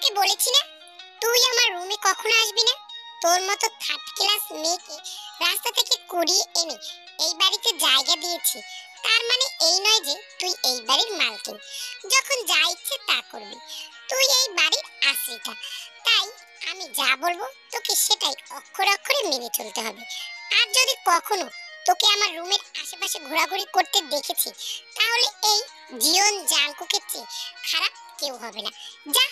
তোকে বলেছি না তুই আমার রুমে কখনো আসবি না। তোর মতো থার্ড ক্লাস মেয়েকে রাস্তা থেকে কুড়িয়ে এনে এই বাড়িতে জায়গা দিয়েছি, তার মানে এই নয় যে তুই এই বাড়ির মালকিন, যখন যা ইচ্ছে তা করবি। তুই এই বাড়ির আশ্রিতা, তাই আমি যা বলবো তোকে সেটাই অক্ষরে অক্ষরে মেনে চলতে হবে। আর যদি কখনো তোকে আমার রুমের আশেপাশে ঘোরাঘুরি করতে দেখেছি, তাহলে এই জিওন জাংকুকের চেয়ে খারাপ কেউ হবে না। যা,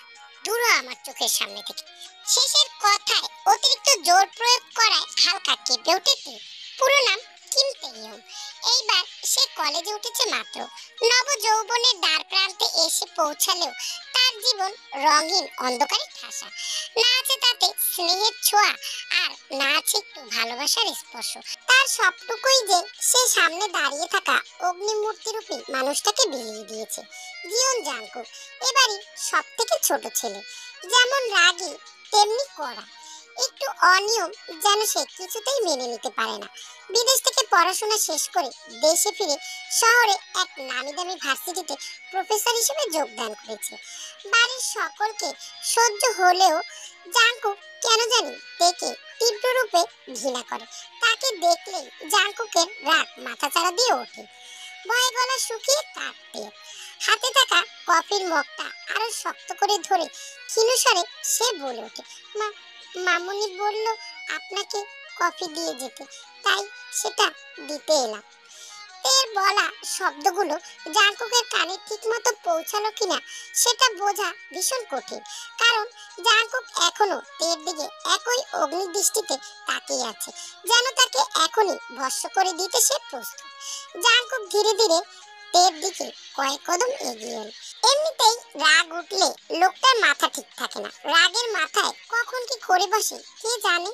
দূর হ আমার চোখের সামনে থেকে। শেষের কথায় অতিরিক্ত জোর প্রয়োগ করায় হালকা কেঁপে ওঠে তে। পুরো নাম কিম তেইয়ং। এইবার সে কলেজে উঠেছে মাত্র। নব যৌবনের দ্বার প্রান্তে এসে পৌঁছালেও তার জীবন রঙিন অন্ধকারে ঠাসা। না আছে তাতে স্নেহের ছোঁয়া, আর না আছে একটু ভালোবাসার স্পর্শ। তার সবটুকুই যে সে সামনে দাঁড়িয়ে থাকা অগ্নিমূর্তি রূপী মানুষটাকে বিলিয়ে দিয়েছে। জিওন জাংকুক এবারই সব থেকে ছোট ছেলে, যেমন রাগী তেমনি কড়া। একটু অনিয়ম যেন সে কিছুতেই মেনে নিতে পারে না। বিদেশ থেকে পড়াশোনা শেষ করে দেশে ফিরে শহরে এক নামি দামি ভার্সিটিতে প্রফেসর হিসেবে যোগদান করেছে। বাড়ির সকলকে সহ্য হলেও জাংকুক কেন জানি দেখে তীব্র রূপে ঘৃণা করে। তাকে দেখলেই জাংকুকের রাগ মাথাচাড়া দিয়ে ওঠে। ভয়ে গলা শুকিয়ে কাঁপতে হাতে থাকা কফির মগটা আরো শক্ত করে ধরে ক্ষীণস্বরে সে বলে ওঠে, মা, মামুনি বলল আপনাকে কফি দিয়ে যেতে, তাই সেটা দিতে এলাম। এর বলা শব্দগুলো জাংকুকের কানে ঠিকমতো পৌঁছালো কিনা সেটা বোঝা ভীষণ কঠিন, কারণ জাংকুক এখনো তের দিকে একই অগ্নিদৃষ্টিতে তাকিয়ে আছে, যেন তাকে এখনই ভস্ম করে দিতে সে প্রস্তুত। জাংকুক ধীরে ধীরে তের দিকে কয়েক কদম এগিয়ে এল। এমনিতেই রাগ উঠলে লোকটার মাথা ঠিক থাকে না, রাগের মাথায় কখন কি করে বসে কে জানে।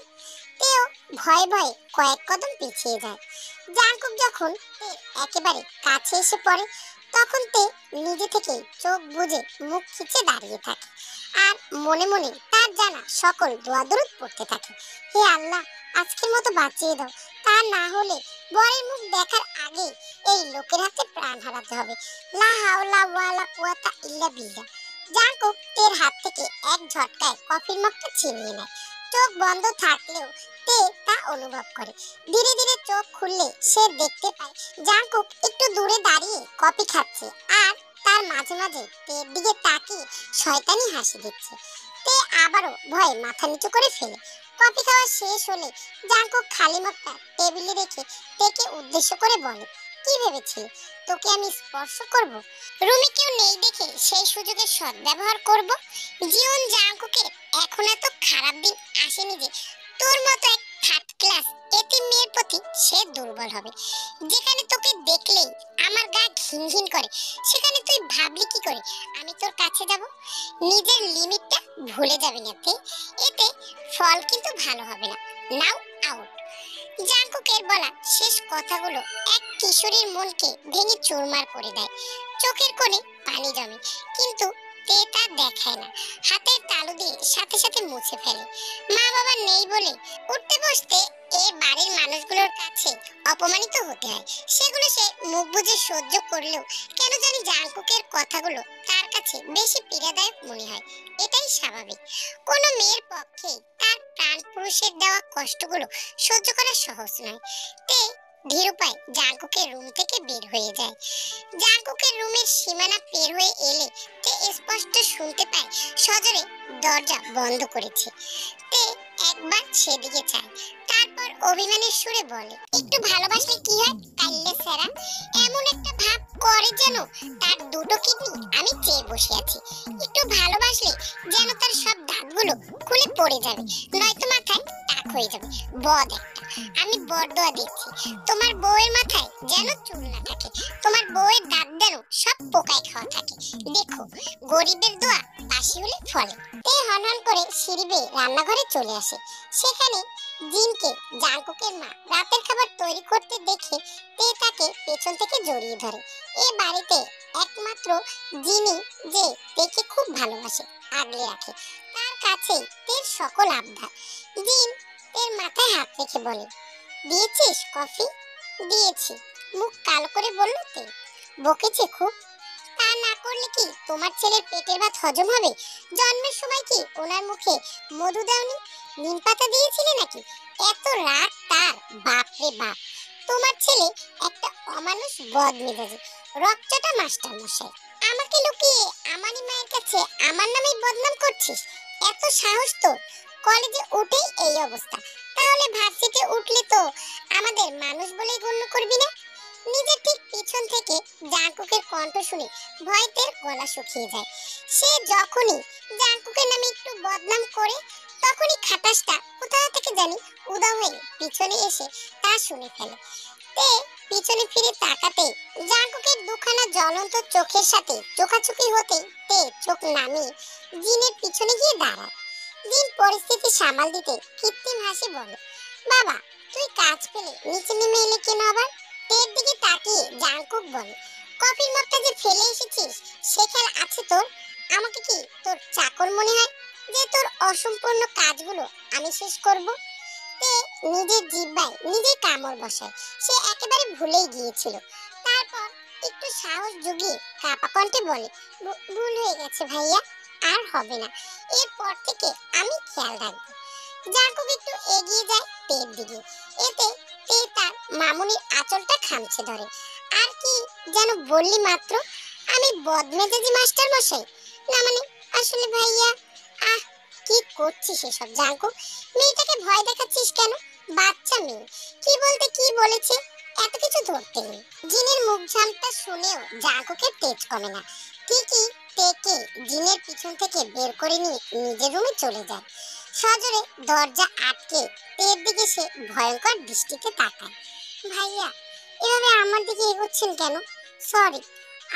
তেও ভয়ে ভয়ে কয়েক কদম পিছিয়ে যায়। জাংকুক যখন তের একেবারে কাছে এসে পড়ে, তখন তে নিজে থেকেই চোখ বুজে মুখ খিচে দাঁড়িয়ে থাকে, আর মনে মনে তার জানা সকল দোয়া দরুদ পড়তে থাকে। হে আল্লাহ, আজকের মতো বাঁচিয়ে দাও, তা না হলে বরের মুখ দেখার আগে এই লোকের হাতে প্রাণ হারাতে হবে। লা হাওলা ওয়ালা কুওয়াতা ইল্লা বিল্লাহ। জাংকুক তের হাত থেকে এক ঝটকায় কফির মগটা ছিনিয়ে নেয়। চোখ বন্ধ থাকলেও তে তা অনুভব করে। ধীরে ধীরে চোখ খুললে সে দেখতে পায় জাংকুক একটু দূরে দাঁড়িয়ে কফি খাচ্ছে, আর তার মাঝে মাঝে তের দিকে তাকিয়ে শয়তানি হাসি দিচ্ছে। তে আবারও ভয়ে মাথা নিচু করে ফেলে। কফি খাওয়া শেষ হলে জাংকুক খালি মগটা টেবিলে রেখে তেকে উদ্দেশ্য করে বলে, কি ভেবেছিলি তোকে আমি স্পর্শ করব? রুমে কেউ নেই দেখে সেই সুযোগের সদ্ব্যবহার করব? জিওন জাংকুকের এখন এত খারাপ দিন আসেনি যে তোর মতো এক থার্ড ক্লাস এতিম মেয়ের প্রতি সে দুর্বল হবে। যেখানে তোকে দেখলেই আমার গা ঘিন ঘিন করে, সেখানে তুই ভাবলি কি করে আমি তোর কাছে যাব? নিজের লিমিটটা ভুলে যাবি না তে, এতে ফল কিন্তু ভালো হবে না। নাও আউট। জাংকুকের বলা শেষ কথাগুলো এক কিশোরীর মনকে ভেঙে চুরমার করে দেয়। চোখের কোণে পানি জমে, কিন্তু তে তা দেখায় না। হাতের তালু দিয়ে সাথে সাথে মুছে ফেলে। মা বাবা নেই বলে উঠতে বসতে এই বাড়ির মানুষগুলোর কাছে অপমানিত হতে হয়, সেগুলো সে মুখ বুজে সহ্য করলেও কেন জানি জাংকুকের কথাগুলো তার কাছে বেশি পীড়াদায়ক মনে হয়। এটাই স্বাভাবিক, কোনো মেয়ের পক্ষে তার প্রাণ পুরুষের দেওয়া কষ্টগুলো সহ্য করা সহজ নয়। তে ধীর পায়ে জাংকুকের রুম থেকে বের হয়ে যায়। জাংকুকের রুমের সীমানা পের হয়ে এলে তে স্পষ্ট শুনতে পায় সজোরে দরজা বন্ধ করেছে। তে একবার সেদিকে চায়, তারপর অভিমানের সুরে বলে, একটু ভালোবাসলে কি হয় কাইল্লে সেরা? এমন একটা ভাব করে যেন তার দুটো কিডনি আমি চেয়ে বসে আছি। একটু ভালোবাসলে যেন তার সব দাঁতগুলো খুলে পড়ে যাবে, নয়তো মাথায় টাক হয়ে যাবে। বদ একটা, আমি বড়দোয়া দিচ্ছি তোমার বউয়ের মাথায় যেন চুল না থাকে, তোমার বউয়ের দাঁত যেন সব পোকায় খাওয়া থাকে। দেখো, গরিবের দোয়া বাসি হলে ফলে। তে হনহন করে সিঁড়ি বেয়ে রান্নাঘরে চলে আসে। সেখানে জিনকে জাংকুকের মা রাতের খাবার তৈরি করতে দেখে তে তাকে পেছন থেকে জড়িয়ে ধরে। এ বাড়িতে একমাত্র জিনি যে তেকে খুব ভালোবাসে, আগলে রাখে, তার কাছেই তের সকল আবদার। জিন তের মাথায় হাত রেখে বলে, দিয়েছিস কফি? দিয়েছি, মুখ কালো করে বলল তে। বকেছে খুব? তা না করলে কি তোমার ছেলের পেটের ভাত হজম হবে? জন্মের সময় কি ওনার মুখে মধু দাওনি, নিম পাতা দিয়েছিলে নাকি? এত রাগ তার! বাপরে বাপ! তোমার ছেলে একটা অমানুষ বদমেজাজি রকচটা মাস্টার মশাই। আমাকে লুকিয়ে আমারই মায়ের কাছে আমার নামেই বদনাম করছিস? এত সাহস তোর! কলেজে উঠেই এই অবস্থা, তাহলে ভার্সিটিতে উঠলে তো আমাদের মানুষ বলেই গণ্য করবি না? নিজের ঠিক পিছন থেকে জাঙ্কুকের কণ্ঠ শুনে ভয়তের গলা শুকিয়ে যায়। সে যখনই জাঙ্কুকের নামে একটু বদনাম করে, তখনই খাটাসটা কোথা থেকে জানি উদা হয়ে পিছনে এসে তা শুনে ফেলে। তে পিছনে ফিরে তাকাতে জাঙ্কুকের দুখানা জ্বলন্ত চোখের সাথে চোখাচোখি হতে তে চোখ নামিয়ে জিনের পিছনে গিয়ে দাঁড়ায়। জিন পরিস্থিতি সামাল দিতে কৃত্রিম হাসি বলে, বাবা তুই কাজ পেলে নিচে নেমে এলে কেন আবার? তের দিকে তাকিয়ে জাঙ্কুক বলে, কফির মগটা যে ফেলে এসেছিস সে খেয়াল আছে তোর? আমাকে কি তোর চাকর মনে হয় যে তোর অসম্পূর্ণ কাজগুলো আমি শেষ করব? তে নিজের জিহ্বায় নিজেই কামড় বসায়। সে একেবারে ভুলেই গিয়েছিল। তারপর একটু সাহস জুগিয়ে কাঁপা কণ্ঠে বলে, ভুল হয়ে গেছে ভাইয়া, আর হবে না। এরপর থেকে আমি খেয়াল রাখবো। জাঙ্কুক একটু এগিয়ে যায় তের দিকে। এতে তে তার মামুনির আঁচলটা খামচে ধরে। আর কি যেন বললি মাত্র? আমি বদমেজাজি মাস্টার মশাই? না মানে আসলে ভাইয়া। আহ, কি করছিস এসব জাঙ্কুক? মেয়েটাকে ভয় দেখাচ্ছিস কেন? বাচ্চা মেয়ে, কি বলতে কি বলেছে এত কিছু ধরতে নেই। জিনের মুখ ঝামটা শুনেও জাঙ্কুকের তেজ কমে না। ঠিকই তেকে জিনের পিছন থেকে বের করে নিয়ে নিজের রুমে চলে যায়। সজোরে দরজা আটকে তের দিকে সে ভয়ঙ্কর দৃষ্টিতে তাকায়। ভাইয়া এভাবে আমার দিকে এগোচ্ছেন কেন? সরি,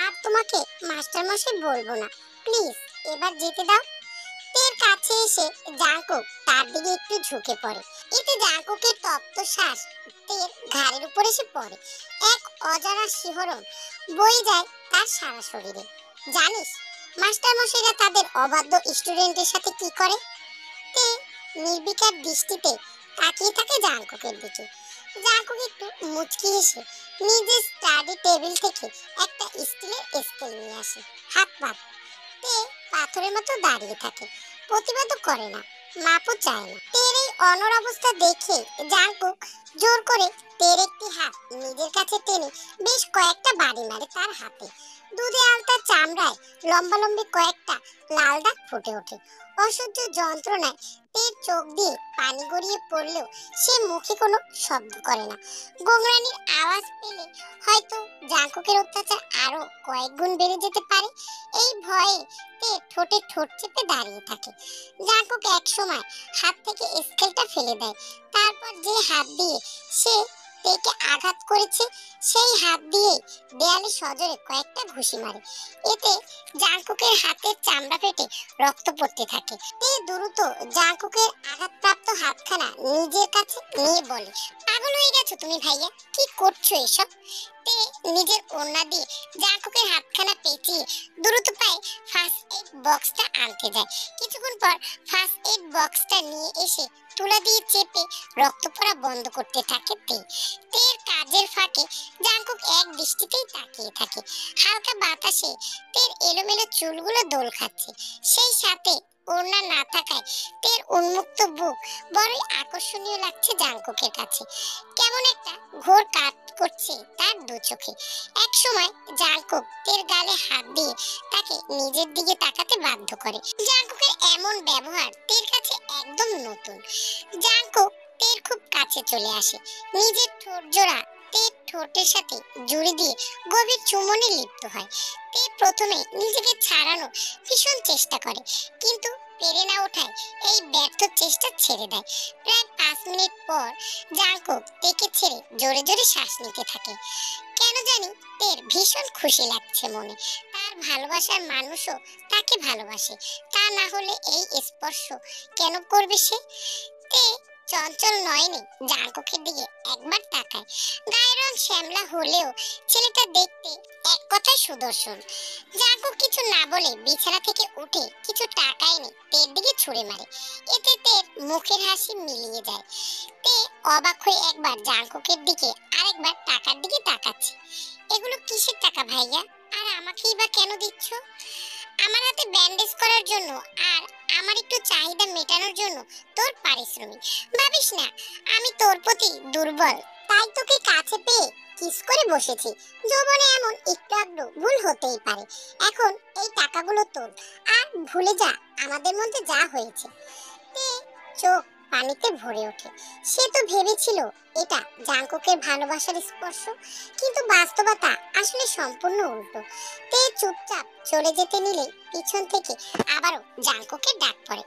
আর তোমাকে মাস্টার মশাই বলবো না, প্লিজ এবার যেতে দাও। তের কাছে এসে জাঙ্কুক তার দিকে একটু ঝুঁকে পড়ে। এতে জাঙ্কুকের তপ্ত শ্বাস তের ঘাড়ের উপর এসে পড়ে। এক অজানা শিহরণ বয়ে যায় তার সারা শরীরে। জানিস মাস্টার মশাইরা তাদের অবাধ্য স্টুডেন্টের সাথে কি করে? তে নির্বিকার দৃষ্টিতে তাকিয়ে থাকে জাঙ্কুকের দিকে। জাঙ্কুক একটু মুচকি হেসে নিজের স্টাডি টেবিল থেকে একটা স্টিলের স্কেল নিয়ে আসে। হাত পাত। তে পাথরের মতো দাঁড়িয়ে থাকে, প্রতিবাদও করে না, মাপও চায় না। তের এই অনর অবস্থা দেখে জাঙ্কুক জোর করে তের একটি হাত নিজের কাছে টেনে বেশ কয়েকটা বাড়ি মারে তার হাতে। দুধে আলতা চামড়ায় লম্বালম্বি কয়েকটা লাল দাগ ফুটে ওঠে। অসহ্য যন্ত্রণায় তের চোখ দিয়ে পানি গড়িয়ে পড়লেও সে মুখে কোনো শব্দ করে না। গোংরানির আওয়াজ পেলে হয়তো জাঙ্কুকের অত্যাচার আরো কয়েক গুণ বেড়ে যেতে পারে। এই ভয়ে তে ঠোঁটে ঠোঁট চেপে দাঁড়িয়ে থাকে। জাঙ্কুক এক সময় হাত থেকে স্কেলটা ফেলে দেয়। তারপর যে হাত দিয়ে সে তেকে আঘাত করেছে সেই হাত দিয়ে দেয়ালে সজোরে কয়েকটা ঘুষি মারে। এতে জাঙ্কুকের হাতের চামড়া ফেটে রক্ত পড়তে থাকে। তে দ্রুত জাঙ্কুকের আঘাতপ্রাপ্ত হাতখানা নিজের কাছে নিয়ে বলে, পাগল হয়ে গেছো তুমি ভাইয়া? কি করছো এসব? তে নিজের ওড়না দিয়ে জাঙ্কুকের হাতখানা পেঁচিয়ে দ্রুত পায়ে ফার্স্ট এড বক্সটা আনতে যায়। কিছুক্ষণ পর ফার্স্ট এড বক্সটা নিয়ে এসে তুলা দিয়ে চেপে রক্ত পড়া বন্ধ করতে থাকে তে। তের কাজের ফাঁকে জাঙ্কুক এক দৃষ্টিতেই তাকিয়ে থাকে। হালকা বাতাসে তের এলোমেলো চুলগুলো দোল খাচ্ছে। সেই সাথে ওড়না না থাকায় তের উন্মুক্ত বুক বড়ই আকর্ষণীয় লাগছে জাঙ্কুকের কাছে। কেমন একটা ঘোর কাজ করছে তার দু চোখে। এক সময় জাঙ্কুক তের গালে হাত দিয়ে তাকে নিজের দিকে তাকাতে বাধ্য করে। জাঙ্কুকের এমন ব্যবহার তের কাছে একদম নতুন। জাঙ্কুক তের খুব কাছে চলে আসে, নিজের ঠোঁট জোড়া তের ঠোঁটের সাথে জুড়ে দিয়ে গভীর চুম্বনে লিপ্ত হয়। তে প্রথমে নিজেকে ছাড়ানো ভীষণ চেষ্টা করে, কিন্তু পেরে না ওঠায় এই ব্যর্থ চেষ্টা ছেড়ে দেয়। প্রায় 5 মিনিট পর জাঙ্কুক তেকে ছেড়ে জোরে জোরে শ্বাস নিতে থাকে। কেন জানি তের ভীষণ খুশি লাগছে মনে। তার ভালোবাসার মানুষও তাকে ভালোবাসে, তা না হলে এই স্পর্শ কেন করবে সে? তে চঞ্চল নয়নে জাঙ্কুকের দিকে একবার তাকায়। গায়ের রং শ্যামলা হলেও ছেলেটা দেখতে এক কথায় সুদর্শন। জাঙ্কুক কিছু না বলে বিছানা থেকে উঠে কিছু টাকা এনে তের দিকে ছুঁড়ে মারে। এতে তের মুখের হাসি মিলিয়ে যায়। তে অবাক হয়ে একবার জাঙ্কুকের দিকে আরেকবার টাকার দিকে তাকাচ্ছে। এগুলো কিসের টাকা ভাইয়া? আর আমাকেই বা কেন দিচ্ছ? আমার হাতে ব্যান্ডেজ করার জন্য আর আমার একটু চাহিদা মেটানোর জন্য তোর পারিশ্রমিক। ভাবিস না আমি তোর প্রতি দুর্বল, তাই তোকে কাছে পেয়ে কিস করে বসেছি। যৌবনে এমন একটু আধটু ভুল হতেই পারে। এখন এই টাকাগুলো তোর, আর ভুলে যা আমাদের মধ্যে যা হয়েছে। তে চোখ পানিতে ভরে ওঠে। সে তো ভেবেছিল এটা জাঙ্কুকের ভালোবাসার স্পর্শ, কিন্তু বাস্তবতা আসলে সম্পূর্ণ উল্টো। তে চুপচাপ চলে যেতে নিলে পিছন থেকে আবারও জাঙ্কুকের ডাক পড়ে,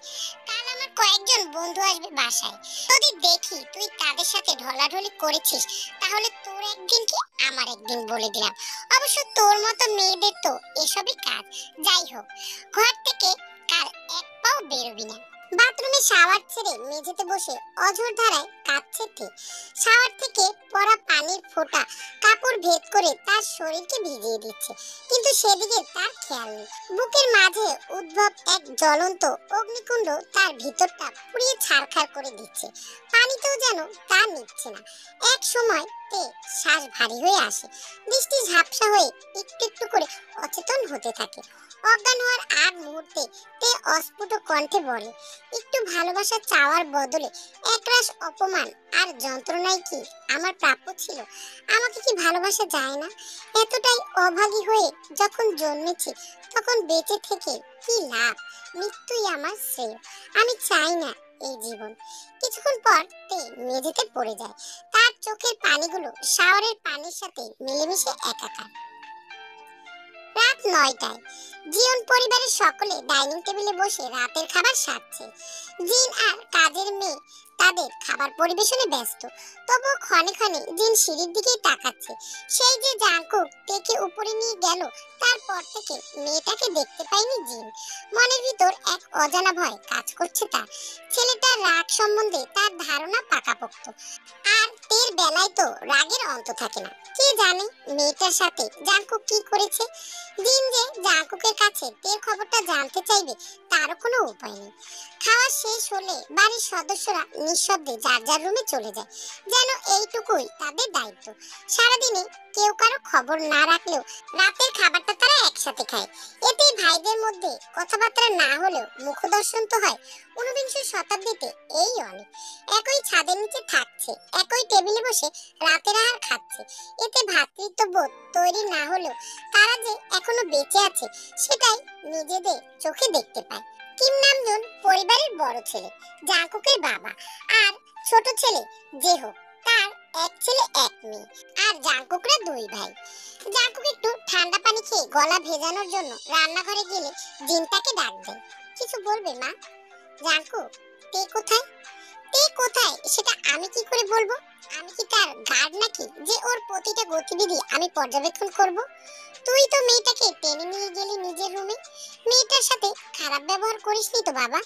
কাল আমার কয়েকজন বন্ধু আসবে বাসায়। যদি দেখি তুই তাদের সাথে ঢলাঢলি করেছিস, তাহলে তোর একদিন কি আমার একদিন বলে দিলাম। অবশ্য তোর মতো মেয়েদের তো এসবই কাজ। যাই হোক, ঘর থেকে কাল এক পাও বেরোবি না। বাথরুমে শাওয়ার ছেড়ে মেঝেতে বসে অঝোর ধারায় কাঁদছে তে। শাওয়ার থেকে পড়া পানির ফোঁটা কাপড় ভেদ করে তার শরীরকে ভিজিয়ে দিচ্ছে, কিন্তু সেদিকে তার খেয়াল নেই। বুকের মাঝে উদ্ভব এক জ্বলন্ত অগ্নিকুণ্ড তার ভিতরটা পুড়িয়ে ছারখার করে দিচ্ছে। পানিতেও যেন তা নিচ্ছে না। এক সময় তে শ্বাস ভারী হয়ে আসে, দৃষ্টি ঝাপসা হয়ে একটু একটু করে অচেতন হতে থাকে। অজ্ঞান হওয়ার আগ মুহূর্তে তে অস্ফুট কণ্ঠে বলে, একটু ভালোবাসা চাওয়ার বদলে একরাশ অপমান আর যন্ত্রণাই কি আমার প্রাপ্য ছিল? আমাকে কি ভালোবাসা যায় না? এতটাই অভাগী হয়ে যখন জন্মেছি, তখন বেঁচে থেকে কি লাভ? মৃত্যুই আমার শ্রেয়। আমি চাই না এই জীবন। কিছুক্ষণ পর তে মেঝেতে পড়ে যায়। তার চোখের পানিগুলো শাওয়ারের পানির সাথে মিলেমিশে একাকার। রাত ৯টায় জিয়ন পরিবারের সকলে ডাইনিং টেবিলে বসে রাতের খাবার সারছে। জিন আর কাজের মেয়ে তাদের খাবার পরিবেশনে ব্যস্ত। তবুও ক্ষণে ক্ষণে জিন সিঁড়ির দিকেই তাকাচ্ছে। সেই যে জাঙ্কুক তেকে উপরে নিয়ে গেল, তারপর থেকে মেয়েটাকে দেখতে পায়নি জিন। মনের ভিতর এক অজানা ভয় কাজ করছে তার। ছেলেটার রাগ সম্বন্ধে তার ধারণা পাকাপোক্ত, আর তের বেলায় তো রাগের অন্ত থাকে না। কে জানে মেয়েটার সাথে জাঙ্কুক কি করেছে? দিন যে জাঙ্কুকের কাছে তের খবরটা জানতে চাইবে, তারও কোনো উপায় নেই। খাওয়া শেষ হলে বাড়ির সদস্যরা নিঃশব্দে যার যার রুমে চলে যায়, যেন এইটুকুই তাদের দায়িত্ব। সারাদিনে কেউ কারো খবর না রাখলেও রাতের খাবারটা তারা একসাথে খায়। এতেই ভাইদের মধ্যে কথাবার্তা না হলেও মুখদর্শন তো হয়। ঊনবিংশ শতাব্দীতে এই অনেক। একই ছাদের নিচে থাকছে, একই টেবিলে বসে রাতের আহার খাচ্ছে। এতে ভ্রাতৃত্ববোধ তৈরি না হলেও তারা যে এখনো বেঁচে আছে, সেটাই নিজেদের চোখে দেখতে পায়। কিম নামজুন পরিবারের বড় ছেলে, জাঙ্কুকের বাবা। আর ছোট ছেলে জেহো, তার এক ছেলে এক মেয়ে। আর জাঙ্কুকরা দুই ভাই। জাঙ্কুক একটু ঠান্ডা পানি খেয়ে গলা ভেজানোর জন্য রান্নাঘরে গেলে জিন তাকে ডাক দেয়, কিছু বলবে মা? জাঙ্কুক, তে কোথায়? তে কোথায় সেটা আমি কি করে বলবো? আমি কি তার গার্ড নাকি যে ওর প্রতিটা গতিবিধি আমি পর্যবেক্ষণ করব? তুই তো মেয়েটাকে টেনে নিয়ে গেলি নিজের রুমে। মেয়েটার সাথে খারাপ ব্যবহার করিসনি তো বাবা?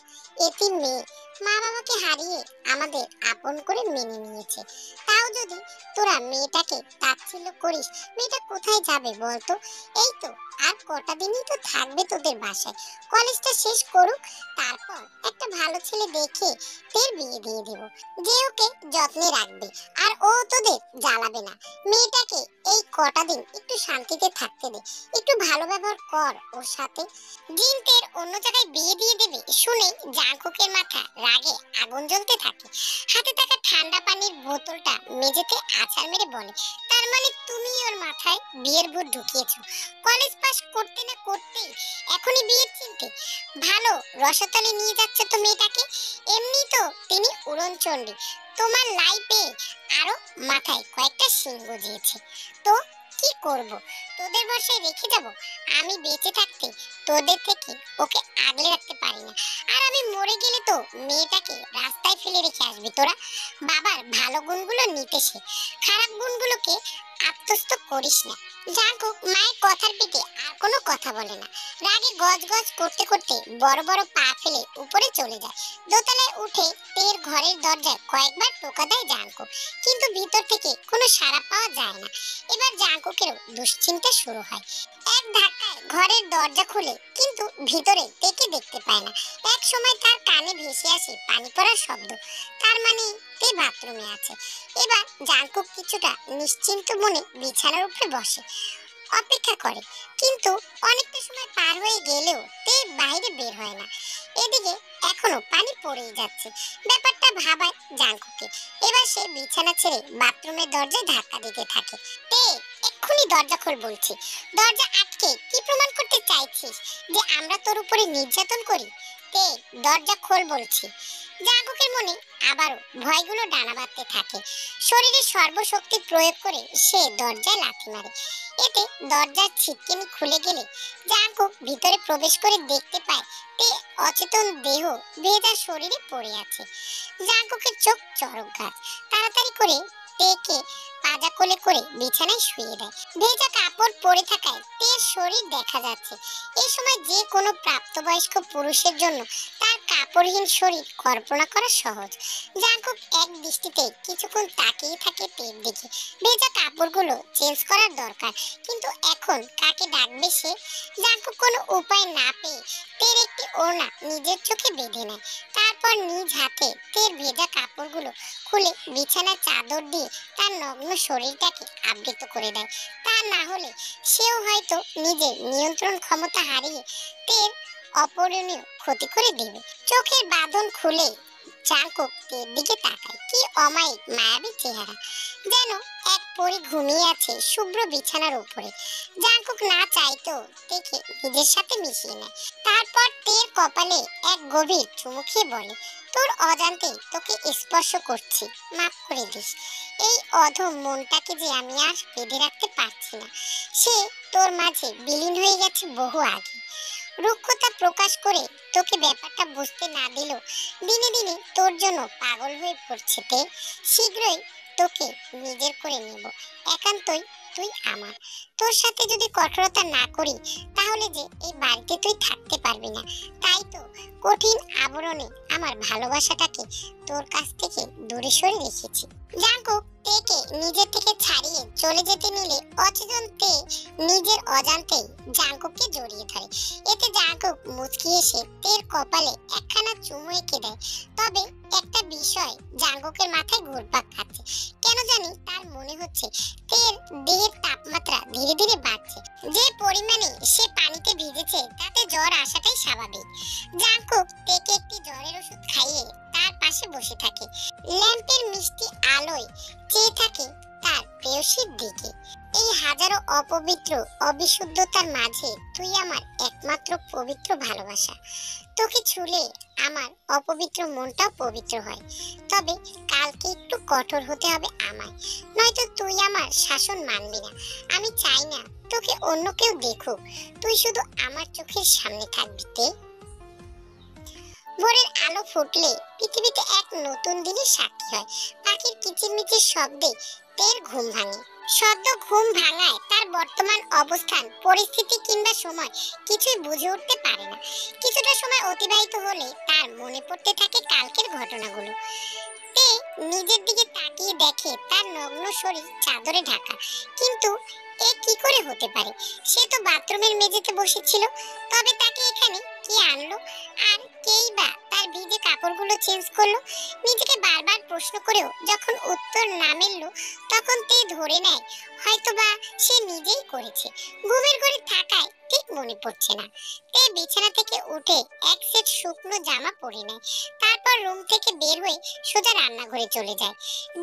এতিম মেয়ে, মা বাবাকে হারিয়ে আমাদের আপন করে মেনে নিয়েছে। তাও যদি তোরা মেয়েটাকে তাচ্ছিল্য করিস, মেয়েটা কোথায় যাবে বলতো? এই তো আর কটা দিনই তো থাকবে তোদের বাসায়। কলেজটা শেষ করুক, তারপর একটা ভালো ছেলে দেখে ফের বিয়ে দিয়ে দেব, যে ওকে যত্নে রাখবে, আর ও তোদের জ্বালাবে না। মেয়েটাকে এই কটা দিন একটু শান্তিতে থাকতে দে, একটু ভালো ব্যবহার কর ওর সাথে। জিনতের অন্য জায়গায় বিয়ে দিয়ে দেবে শুনে জাঙ্কুকের মাথা রাগে আগুন জ্বলতে থাকে। হাতে থাকা ঠান্ডা পানির বোতলটা মেঝেতে আছাড় মেরে বলে, তার মানে তুমি ওর মাথায় বিয়ের ভূত ঢুকিয়েছো? কলেজ পাস করতে না করতেই এখনই বিয়ের চিন্তা? ভালো রসাতলে নিয়ে যাচ্ছে তো মেয়েটাকে। এমনি তো তিনি উড়নচণ্ডী, তোমার লাইফে আরো মাথায় কয়েকটা সিংহ দিয়েছে। তো কি করব? তোদের ভরসায় রেখে যাব? আমি বেঁচে থাকতে তোদের থেকে ওকে আগলে রাখতে পারি না, আর আমি মরে গেলে তো মেয়েটাকে রাস্তায় ফেলে রেখে আসবি তোরা। বাবার ভালো গুণগুলো নিতে শেখ, খারাপ গুণগুলোকে আত্মস্থ করিস না। জাঙ্কুক মায়ের কথার পিঠে আর কোনো কথা বলে না। রাগে গজগজ করতে করতে বড় বড় পা ফেলে উপরে চলে যায়। দোতলায় উঠে তের ঘরের দরজায় কয়েকবার টোকা দেয় জাঙ্কুক, কিন্তু ভিতর থেকে কোনো সাড়া পাওয়া যায় না। এবার জাঙ্কুকেরও দুশ্চিন্তা শুরু হয়। এক ধাক্কায় ঘরের দরজা খুলে, কিন্তু ভিতরে তেকে দেখতে পায় না। এক সময় তার কানে ভেসে আসে পানি পড়ার শব্দ, তার মানে তে বাথরুমে আছে। এবার জাঙ্কুক কিছুটা নিশ্চিন্ত মনে বিছানার উপরে বসে। অপেক্ষা করে, কিন্তু অনেকটা সময় পার হয়ে গেলেও তে বাইরে বের হয় না। এদিকে এখনো পানি পড়েই যাচ্ছে। ব্যাপারটা ভাবায় জাঙ্কুকে। এবার সে বিছানা ছেড়ে বাথরুমের দরজায় ধাক্কা দিতে থাকে। তে, এক্ষুনি দরজা খোল বলছি। দরজা আটকে কি প্রমাণ করতে চাইছিস যে আমরা তোর উপরে নির্যাতন করি? তে, দরজা খোল বলছি। জাঙ্কুকের মনে আবারও ভয়গুলো ডানা বাঁধতে থাকে। শরীরে সর্বশক্তি প্রয়োগ করে সে দরজায় লাথি মারে। এতে দরজার ছিটকিনি খুলে গেলে জাঙ্কুক ভিতরে প্রবেশ করে দেখতে পায় তে অচেতন দেহ ভেজা শরীরে পড়ে আছে। জাঙ্কুকের চোখ চড়ক গাছ। তাড়াতাড়ি করে তেকে পাজা কোলে করে বিছানায় শুয়ে দেয়। ভেজা কাপড় পরে থাকায় তের শরীর দেখা যাচ্ছে। এই সময় যে কোনো প্রাপ্তবয়স্ক পুরুষের জন্য তার কাপড়হীন শরীর কল্পনা করা সহজ। জাঙ্কুক এক দৃষ্টিতে কিছুক্ষণ তাকিয়ে থাকে তের দিকে। ভেজা কাপড়গুলো চেঞ্জ করার দরকার, কিন্তু এখন কাকে ডাকবে সে? জাঙ্কুক কোনো উপায় না পেয়ে তের একটি ওড়না নিজের চোখে বেঁধে নেয়। তারপর নিজ হাতে তের ভেজা কাপড়গুলো খুলে বিছানার চাদর দিয়ে তার নগ্ন শরীরটাকে আবৃত করে দেয়। তা না হলে সেও হয়তো নিজের নিয়ন্ত্রণ ক্ষমতা হারিয়ে তের অপূরণীয় ক্ষতি করে দেবে। চোখের বাঁধন খুলে জাঙ্কুক তের দিকে তাকায়। কি অমায়িক মায়াবী চেহারা, যেন এক পরী ঘুমিয়ে আছে শুভ্র বিছানার উপরে। জাঙ্কুক না চাইতেও তেকে নিজের সাথে মিশিয়ে নেয়। তারপর তের কপালে এক গভীর চুমু খেয়ে বলে, তোর অজান্তেই তোকে স্পর্শ করছি, মাফ করে দিস। এই অধম মনটাকে যে আমি আর বেঁধে রাখতে পারছি না, সে তোর মাঝে বিলীন হয়ে গেছে বহু আগে। রুক্ষতা প্রকাশ করে তোকে ব্যাপারটা বুঝতে না দিলেও দিনে দিনে তোর জন্য পাগল হয়ে পড়ছে তে। শীঘ্রই তোকে নিজের করে নেব, একান্তই তুই আমার। তোর সাথে যদি কঠোরতা না করি তাহলে যে এই বাড়িতে তুই থাকতে পারবি না। তাই তো কঠিন আবরণে আমার ভালোবাসাটাকে তোর কাছ থেকে দূরে সরে রেখেছি। জাঙ্কুক তেকে নিজের থেকে ছাড়িয়ে চলে যেতে নিলে অচেতন তে নিজের অজান্তেই জাঙ্কুককে জড়িয়ে ধরে। এতে জাঙ্কুক মুচকি এসে তের কপালে একখানা চুমু এঁকে দেয়। তবে একটা বিষয় জাঙ্কুকের মাথায় ঘুরপাক খাচ্ছে। কেন জানি তার মনে হচ্ছে তের দেহের তাপমাত্রা ধীরে ধীরে বাড়ছে। যে পরিমাণে সে পানিতে ভিজেছে তাতে জ্বর আসাটাই স্বাভাবিক। জাঙ্কুক তেকে একটি জ্বরের ওষুধ খাইয়ে তার পাশে বসে থাকে। ল্যাম্পের মিষ্টি আলোয় চেয়ে থাকে তার প্রেয়সীর দিকে। এই হাজারো অপবিত্র অবিশুদ্ধতার মাঝে তুই আমার একমাত্র পবিত্র ভালোবাসা। তোকে ছুলে আমার অপবিত্র মনটাও পবিত্র হয়। তবে কালকে একটু কঠোর হতে হবে আমায়, নয়তো তুই আমার শাসন মানবি না। আমি চাই না তোকে অন্য কেউ দেখুক, তুই শুধু আমার চোখের সামনে থাকবি তে। ভোরের আলো ফুটলে পৃথিবীতে এক নতুন দিনের সাক্ষী হয়। পাখির কিচিরমিচির শব্দে তের ঘুম ভাঙে। সদ্য ঘুম ভাঙায় তার বর্তমান অবস্থান, পরিস্থিতি কিংবা সময় কিছুই বুঝে উঠতে পারে না। কিছুটা সময় অতিবাহিত হলে তার মনে পড়তে থাকে কালকের ঘটনাগুলো। তে নিজের দিকে তাকিয়ে দেখে তার নগ্ন শরীর চাদরে ঢাকা। কিন্তু এ কি করে হতে পারে? সে তো বাথরুমের মেঝেতে বসেছিল। তবে তাকে এখানে কি আনলো? আর কেই বা তার ভিজে কাপড়গুলো চেঞ্জ করলো? নিজেকে বারবার প্রশ্ন করেও যখন উত্তর না মিলল তখন তে ধরে নেয় হয়তোবা সে নিজেই করেছে। ঘুমের ঘরে থাকায় ঠিক মনে পড়ছে না। তে বিছানা থেকে উঠে এক সেট শুকনো জামা পরে নেয়। তারপর রুম থেকে বের হয়ে সোজা রান্নাঘরে চলে যায়।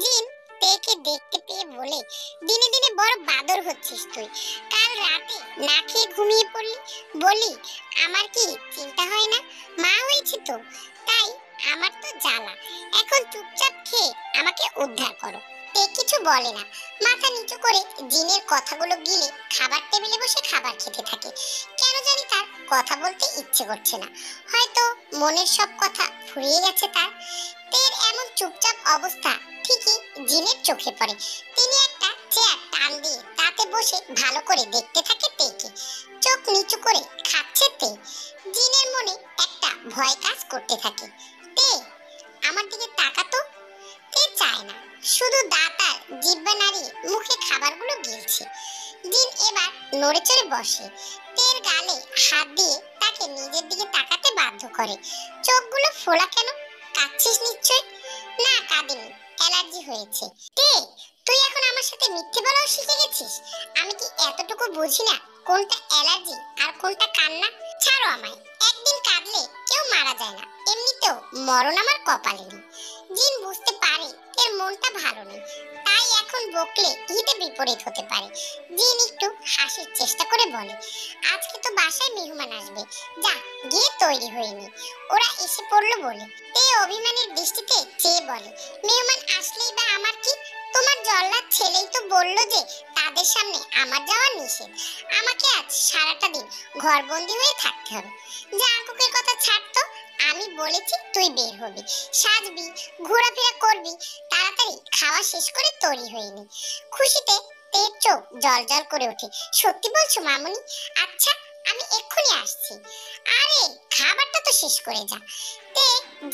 জিন তেকে দেখতে পেয়ে বলে, দিনে দিনে বড় বাদর হচ্ছিস তুই। কাল রাতে না খেয়ে ঘুমিয়ে পড়লি। বলি আমার কি চিন্তা হয় না? মা হয়েছে তো, তাই আমার তো জ্বালা। এখন চুপচাপ খেয়ে আমাকে উদ্ধার করো। তে কিছু বলে না, মাথা নিচু করে জিনের কথাগুলো গিলে খাবার টেবিলে বসে খাবার খেতে থাকে। কেন জানি তার কথা বলতে ইচ্ছে করছে না, হয়তো মনের সব কথা ফুরিয়ে গেছে তার। তের এমন চুপচাপ অবস্থা ঠিকই জিনের চোখে পড়ে। তিনি একটা চেয়ার টান দিয়ে তাতে বসে ভালো করে দেখতে থাকে তেকে। চোখ নিচু করে খাচ্ছে তে। জিনের মনে একটা ভয় কাজ করতে থাকে। তে আমার দিকে তাকাতো। তে চায় না, শুধু দাঁত আর জিহ্বা নাড়িয়ে মুখে খাবারগুলো গিলছে। জিন এবার নড়ে চড়ে বসে। তের গালে হাত দিয়ে তাকে নিজের দিকে তাকাতে বাধ্য করে। চোখগুলো ফোলা কেন? কাঁদছিস নিশ্চয়? না কাঁদিনি, অ্যালার্জি হয়েছে। তে তুই এখন আমার সাথে মিথ্যে বলাও শিখে গেছিস? আমি কি এতটুকু বুঝি না কোনটা অ্যালার্জি আর কোনটা কান্না? ছাড়ো আমায়। একদিন কাঁদলে কেউ মারা যায় না, এমনিতেও মরণ আমার কপালে নেই। জিন বুঝতে পারে এর মনটা ভালো নেই, তাই এখন বকলে হিতে বিপরীত হতে পারে। জিন একটু হাসির চেষ্টা করে বলে, আজকে তো বাসায় মেহমান আসবে, যা গিয়ে তৈরি হয়ে নে। ওরা এসে পড়লো বলে তে অভিমানের দৃষ্টিতে চেয়ে বলে, মেহমান আসলেই বা আমার কি? তোমার জল্লাদ ছেলেই তো বললো যে তাদের সামনে আমার যাওয়া নিষেধ। আমাকে আজ সারাটা দিন ঘরবন্দি হয়ে থাকতে হবে। জাঙ্কুকের কথা ছাড় তো, আমি বলেছি তুই বের হবি, সাজবি, ঘোরাফেরা করবি, তাড়াতাড়ি খাওয়া শেষ করে তৈরি হয়ে নি। খুশিতে তের চোখ জল জল করে ওঠে। সত্যি বলছো মামুনি? আচ্ছা, আমি এক্ষুনি আসছি। আরে খাবারটা তো শেষ করে যা। তে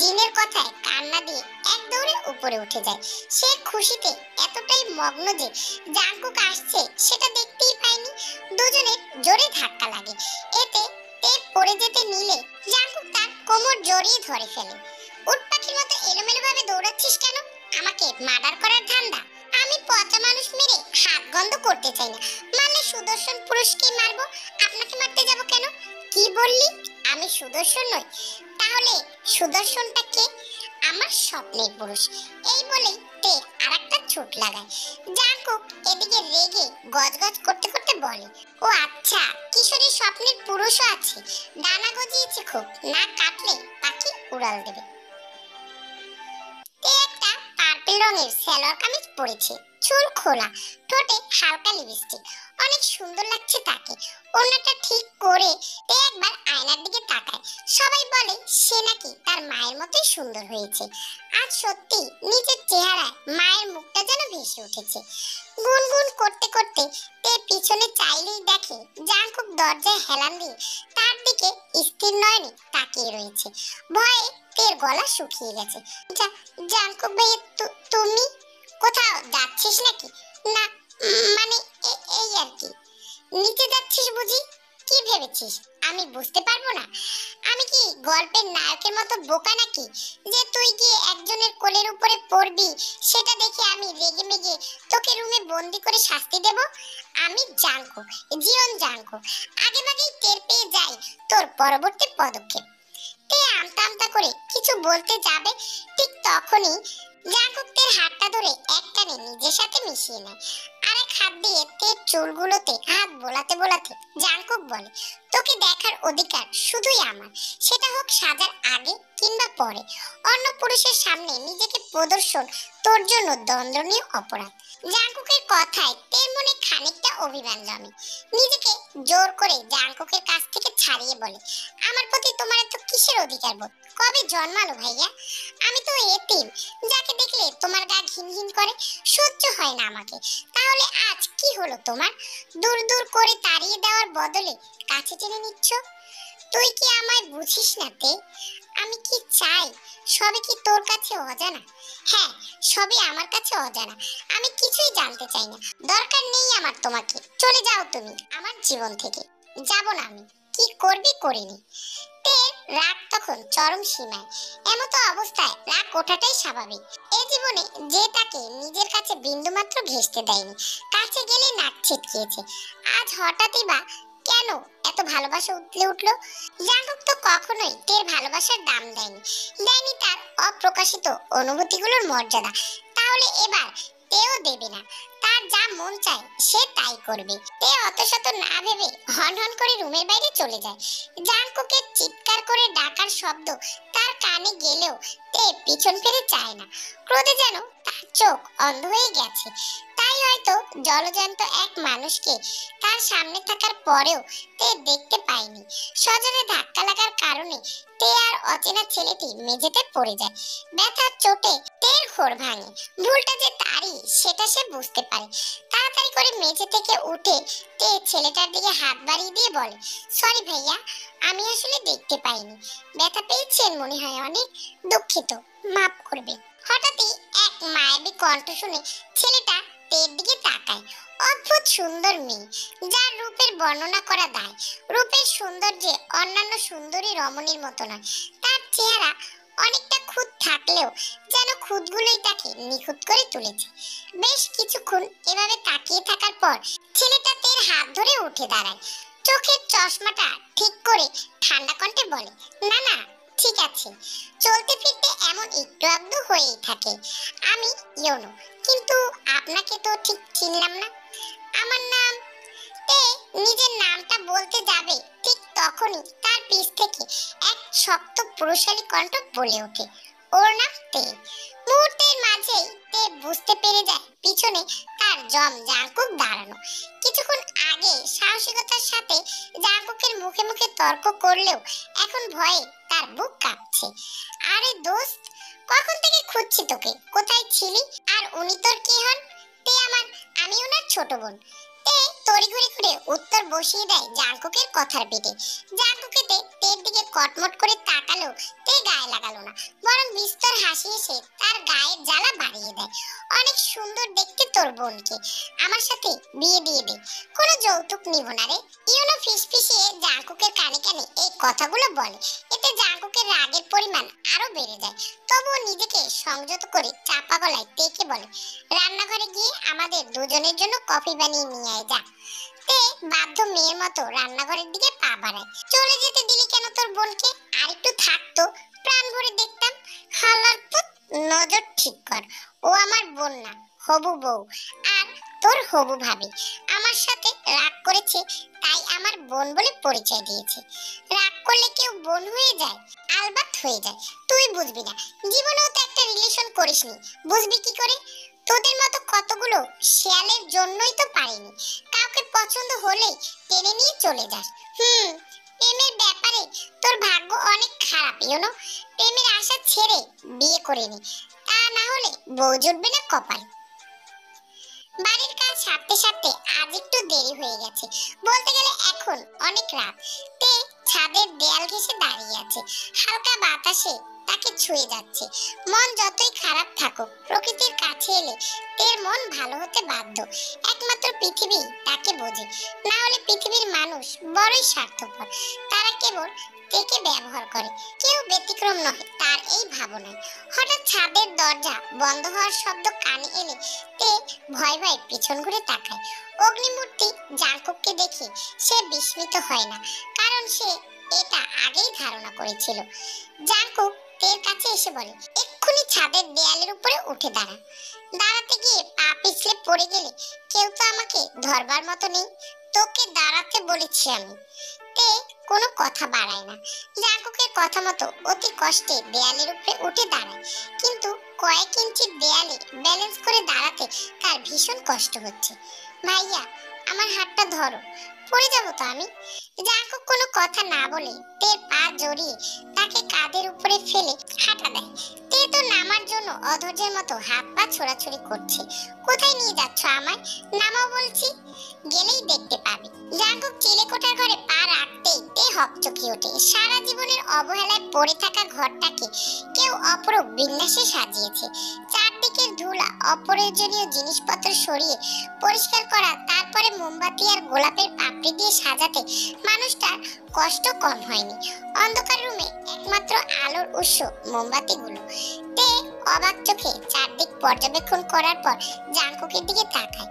জিনের কথায় কান্না দিয়ে এক দৌড়ে উপরে উঠে যায়। সে খুশিতে এতটাই মগ্ন যে জাঙ্কুক আসছে সেটা দেখতেই পায়নি। দুজনের জোরে ধাক্কা লাগে, এতে তে পড়ে যেতে নিলে জাঙ্কুক তার কোমর জড়িয়ে ধরে ফেলে। উট পাখির মতো এলোমেলো ভাবে দৌড়াচ্ছিস কেন? আমাকে মার্ডার করার ধান্দা? আমি পচা মানুষ মেরে হাত গন্ধ করতে চাই না, মারলে সুদর্শন পুরুষকেই মারবো, আপনাকে মারতে যাব কেন? কি বললি? আমি সুদর্শন নই? তাহলে সুদর্শনটা কে? আমার স্বপ্নের পুরুষ। এই বলেই তে আরেকটা ছুট লাগায়। জাঙ্কুক এদিকে রেগে গজগজ করতে করতে বলে, ও আচ্ছা, কিশোরীর স্বপ্নের পুরুষও আছে। ডানা গজিয়েছে খুব, না কাটলে পাখি উড়াল দেবে। তে একটা পার্পল রঙের সালোয়ার কামিজ পরেছে, চুল খোলা, ঠোঁটে হালকা লিপস্টিক, অনেক সুন্দর লাগছে তাকে। ওড়নাটা ঠিক করে তে একবার আয়নার দিকে তাকায়। সবাই বলে সে নাকি তার মায়ের মতোই সুন্দর হয়েছে। আজ সত্যি নিজের চেহারায় মায়ের মুখটা যেন ভেসে উঠেছে। গুনগুন করতে করতে তে পিছনে চাইলেই দেখে জাঙ্কুক দরজায় হেলান দিয়ে তার দিকে স্থির নয়নে তাকিয়ে রয়েছে। ভয়ে তের গলা শুকিয়ে গেছে। জাঙ্কুক ভাই, তুমি কোথাও যাচ্ছিস নাকি? না, মানে এই আর কি। নিচে যাচ্ছিস বুঝি? কি ভেবেছিস আমি বুঝতে পারবো না? আমি কি গল্পের নায়কের মতো বোকা নাকি যে তুই গিয়ে একজনের কোলের উপরে পড়বি সেটা দেখে আমি রেগে মেগে তোকে রুমে বন্দি করে শাস্তি দেব? আমি জাঙ্কুক, জীবন জাঙ্কুক, আগেভাগেই টের পেয়ে যাই তোর পরবর্তী পদক্ষেপ। তে আমতা আমতা করে কিছু বলতে যাবে, ঠিক তখনই জাঙ্কুক তের হাতটা ধরে একটানে নিজের সাথে মিশিয়ে নেয়। আরেক হাত দিয়ে তের চুলগুলোতে হাত বোলাতে বোলাতে জাঙ্কুক বলে, তোকে দেখার অধিকার শুধুই আমার, সেটা হোক সাজার আগে কিংবা পরে। অন্য পুরুষের সামনে নিজেকে প্রদর্শন তোর জন্য দণ্ডনীয় অপরাধ। জাঙ্কুকের কথায় তের মনে খানিকটা অভিমান জমে। নিজেকে জোর করে জাঙ্কুকের কাছ থেকে ছাড়িয়ে বলে, আমার প্রতি তোমার এত কিসের অধিকার বোধ? কবে জন্মালো ভাইয়া? আমি তো এতিম, যাকে দেখলে তোমার গা ঘিন ঘিন করে, সহ্য হয় না আমাকে। তাহলে আজ কি হলো তোমার? দূর দূর করে তাড়িয়ে দেওয়ার বদলে কাছে টেনে নিচ্ছ। তুই কি আমায় বুঝিস না তে? আমি কি চাই সবে কি তোর কাছে অজানা? হ্যাঁ, সবই আমার কাছে অজানা। আমি কিছুই জানতে চাই না, দরকার নেই আমার তোমাকে। চলে যাও তুমি আমার জীবন থেকে। যাব না আমি, কি করবি করিনি। তের রাগ তখন চরম সীমায়। এমতো অবস্থায় রাগ ওঠাটাই স্বাভাবিক। এই জীবনে যে তাকে নিজের কাছে বিন্দুমাত্র ঘেঁষতে দেয়নি, কাছে গেলে নাক ছিটকিয়েছে, আজ হঠাৎই বা কেন এত ভালোবাসা উতলে উঠলো? জাঙ্কুক তো কখনোই তের ভালোবাসার দাম দেয়নি, দেয়নি তার অপ্রকাশিত অনুভূতিগুলোর মর্যাদা। তাহলে এবার তেও দেবে না। তার যা মন চায় সে তাই করবে। তে অত শত না ভেবে হন হন করে রুমের বাইরে চলে যায়। জাঙ্কুকের চিৎকার করে ডাকার শব্দ তার কানে গেলেও তে পিছন ফিরে চায় না। ক্রোধে যেন তার চোখ অন্ধ হয়ে গেছে। তাই হয়তো জলজ্যান্ত এক মানুষকে তার সামনে থাকার পরেও তে দেখতে পায়নি। সজোরে ধাক্কা লাগার কারণে তে আর অচেনা ছেলেটি মেঝেতে পড়ে যায়। ব্যথার চোটে তের ঘোর ভাঙে। ভুলটা যে তারই সেটা সে বুঝতে পারে। তাড়াতাড়ি করে মেঝে থেকে উঠে তে ছেলেটার দিকে হাত বাড়িয়ে দিয়ে বলে, সরি ভাইয়া, আমি আসলে দেখতে পাইনি। ব্যথা পেয়েছেন মনে হয় অনেক, দুঃখিত, মাফ করবে। হঠাৎই এক মায়াবী কণ্ঠ শুনে ছেলেটা তের দিকে তাকায়। অদ্ভুত সুন্দর মেয়ে, যার রূপের বর্ণনা করা দায়। রূপের সৌন্দর্যে অন্যান্য সুন্দরী রমণীর মতো নয়। তার চেহারা অনেকটা খুঁত থাকলেও যেন খুঁতগুলোই তাকে নিখুঁত করে তুলেছে। বেশ কিছুক্ষণ এভাবে তাকিয়ে থাকার পর ছেলেটা তের হাত ধরে উঠে দাঁড়ায়। চোখের চশমাটা ঠিক করে ঠান্ডা কণ্ঠে বলে, না না ঠিক আছে, চলতে ফিরতে এমন একটু আধটু হয়েই থাকে। আমি ইয়োনো, কিন্তু আপনাকে তো ঠিক চিনলাম না। আমার নাম। তে নিজের নামটা বলতে যাবে ঠিক তখনই তার পিছ থেকে এক শক্ত পুরুষালী কণ্ঠ বলে ওঠে, ওর নাম তে। মুহূর্তের মাঝেই তে বুঝতে পেরে যায় পিছনে তার জম জাঙ্কুক দাঁড়ানো। কিছুক্ষণ আগে সাহসিকতার সাথে জাঙ্কুকের মুখে মুখে তর্ক করলেও এখন ভয়ে তার বুক কাঁপছে। আরে দোস্ত, কখন থেকে খুঁজছি তোকে, কোথায় ছিলি? আর উনি তোর কি হন? তে আমার, আমি ওনার ছোট বোন। তে তড়িঘড়ি করে উত্তর বসিয়ে দেয় জাঙ্কুকের কথার পেটে। জাঙ্কুকে তের দিকে কটমট করে তাকালো, তে গায়ে লাগালো না, বরং বিস্তর হাসি এসে তার গায়ের জ্বালা বাড়িয়ে দেয়। অনেক সুন্দর দেখতে তোর বোনকে, আমার সাথে বিয়ে দিয়ে দে, কোনো যৌতুক নিব না রে। ইউনো ফিসফিসিয়ে জাঙ্কুকের কানে কানে এই কথাগুলো বলে। এতে জাঙ্কুকের রাগের পরিমাণ আরো বেড়ে যায়। তবুও নিজেকে সংযত করে চাপা গলায় তেকে বলে, রান্নাঘরে গিয়ে আমাদের দুজনের জন্য কফি বানিয়ে নিয়ে আয় যা। তে বাধ্য মেয়ের মতো রান্নাঘরের দিকে পা বাড়ায়। চলে যেতে দিলি কেন তোর বোনকে? আর একটু থাকতো, প্রাণ ভরে দেখতাম। হালার পুত, নজর ঠিক কর, ও আমার বোন না, হবু বউ। আর তোর হবু ভাবি আমার সাথে রাগ করেছে, তাই আমার বোন বলে পরিচয় দিয়েছে। রাগ করলে কেউ বোন হয়ে যায়? আলবাত হয়ে যায়, তুই বুঝবি না, জীবনেও তো একটা রিলেশন করিসনি, বুঝবি কি করে? তোদের মতো কতগুলো শেয়ালের জন্যই তো পারিনি, কাউকে পছন্দ হলেই টেনে নিয়ে চলে যাস। প্রেমের ব্যাপারে তোর ভাগ্য অনেক খারাপ ইউনো। প্রেমের আশা ছেড়ে বিয়ে করে নি, তা না হলে বউ জুটবে না কপালে। বাড়ির কাজ সারতে সারতে আজ একটু দেরি হয়ে গেছে, বলতে গেলে এখন অনেক রাত। তে ছাদের দেয়াল ঘেঁষে দাঁড়িয়ে আছে, হালকা বাতাসে তাকে ছুঁয়ে যাচ্ছে। মন যতই খারাপ থাকুক, প্রকৃতির কাছে এলে তের মন ভালো হতে বাধ্য। একমাত্র পৃথিবী তাকে বোঝে, না হলে পৃথিবীর মানুষ বড়ই স্বার্থপর, তারা কেবল তেকে ব্যবহার করে। কেউ ব্যতিক্রম নয় তার এই ভাবনায়। হঠাৎ ছাদের দরজা বন্ধ হওয়ার শব্দ কানে এলে তে ভয় ভয় পিছন ঘুরে তাকায়। অগ্নিমূর্তি জাঙ্কুককে দেখে সে বিস্মিত হয় না, কারণ সে এটা আগেই ধারণা করেছিল। জাঙ্কুক তের কাছে এসে বলে, এক্ষুনি ছাদের দেয়ালের উপরে উঠে দাঁড়া। দাঁড়াতে গিয়ে পা পিছলে পড়ে গেলে কেউ তো আমাকে ধরবার মতো নেই, তোকে দাঁড়াতে বলেছি আমি। তে কোনো কথা বাড়ায় না, জাঙ্কুকের কথা মতো অতি কষ্টে দেয়ালের উপরে উঠে দাঁড়ায়। কিন্তু কয়েক ইঞ্চি দেয়ালে ব্যালেন্স করে দাঁড়াতে তার ভীষণ কষ্ট হচ্ছে। ভাইয়া, আমার হাতটা ধরো, পড়ে যাবো তো আমি। জাঙ্কুক কোনো কথা না বলে তের পা জড়িয়ে তাকে কাঁধের উপরে ফেলে হাঁটা দেয়। তে তো নামার জন্য অধৈর্যের মতো হাত পা ছোড়াছুড়ি করছে। কোথায় নিয়ে যাচ্ছ আমায়? নামাও বলছি, গেলেই দেখতে পাবে। জাঙ্কুক চিলেকোঠার ঘরে পা রাখতেই তে হকচকিয়ে ওঠে। সারা জীবনের অবহেলায় পড়ে থাকা ঘরটাকে কেউ অপরূপ বিন্যাসে সাজিয়েছে। চারদিকের ধুলা, অপ্রয়োজনীয় জিনিসপত্র সরিয়ে পরিষ্কার করা, তারপরে মোমবাতি আর গোলাপের পাপড়ি দিয়ে সাজাতে মানুষটার কষ্ট কম হয়নি। অন্ধকার রুমে একমাত্র আলোর উৎস মোমবাতিগুলো। তে অবাক চোখে চারদিক পর্যবেক্ষণ করার পর জাঙ্কুকের দিকে তাকায়।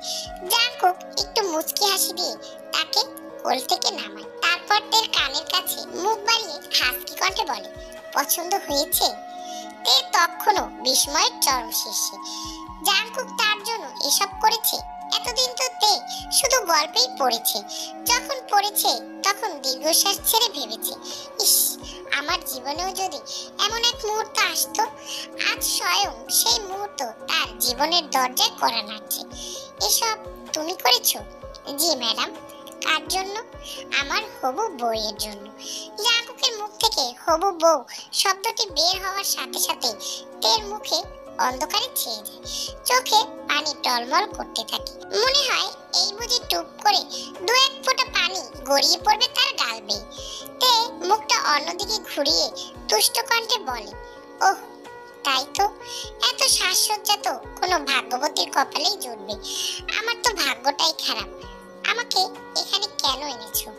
জাঙ্কুক একটু মুচকি হাসি দিয়ে তাকে কোল থেকে নামায়। তারপর তের কানের কাছে মুখ বাড়িয়ে হাসকি কণ্ঠে বলে, পছন্দ হয়েছে? তে তখনও বিস্ময়ের চরম শীর্ষে। জাঙ্কুক তার জন্য এসব করেছে? এতদিন তো তে শুধু গল্পেই পড়েছে, যখন পড়েছে তখন দীর্ঘশ্বাস ছেড়ে ভেবেছে, ইস, আমার জীবনেও যদি এমন এক মুহূর্ত আসতো। আজ স্বয়ং সেই মুহূর্ত তার জীবনের দরজায় কড়া নাড়ছে। এসব তুমি করেছো? জি ম্যাডাম। কার জন্য? আমার হবু বউয়ের জন্য। জাঙ্কুকের মুখ থেকে হবু বউ শব্দটি বের হওয়ার সাথে সাথে তের মুখে অন্ধকারে ছেয়ে যায়, চোখে পানি টলমল করতে থাকে। মনে হয় এই বুঝি টুপ করে দু এক ফোঁটা পানি গড়িয়ে পড়বে তার গাল বেয়ে। তে মুখটা অন্যদিকে ঘুরিয়ে তুষ্ট কণ্ঠে বলে, ওহ তাই তো, এত সাজসজ্জা তো কোনো ভাগ্যবতীর কপালেই জুটবে। আমার তো ভাগ্যটাই খারাপ। আমাকে এখানে কেন এনেছো?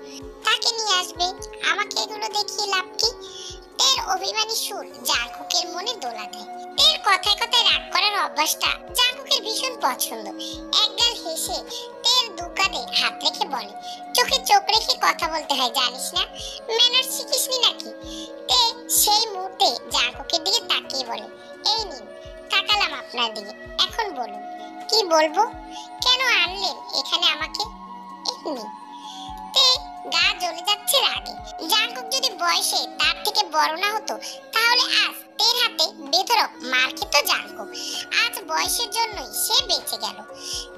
তাকে নিয়ে আসবে, আমাকে এগুলো দেখিয়ে লাভ কি? তের অভিমানী সুর জাঙ্কুকের মনে দোলা দেয়। তের কথায় কথায় রাগ করার অভ্যাসটা জাঙ্কুকের ভীষণ পছন্দ। একগাল হেসে তের দুকাঁধে হাত রেখে বলে, চোখে চোখ রেখে কথা বলতে হয় জানিস না, ম্যানার্স শিখিসনি নাকি? তে সেই মুহূর্তে জাঙ্কুকের দিকে তাকিয়ে বলে, এই নিন, তাকালাম আপনার দিকে, এখন বলুন কি বলবো, কেন আনলেন এখানে আমাকে? এমনি। তে গা জ্বলে যাচ্ছে রাগে। জাঙ্কুক যদি বয়সে তার থেকে বড় না হতো তাহলে আজ তের হাতে বেধড়ক মার খেত জাঙ্কুক। আজ বয়সের জন্যই সে বেঁচে গেল।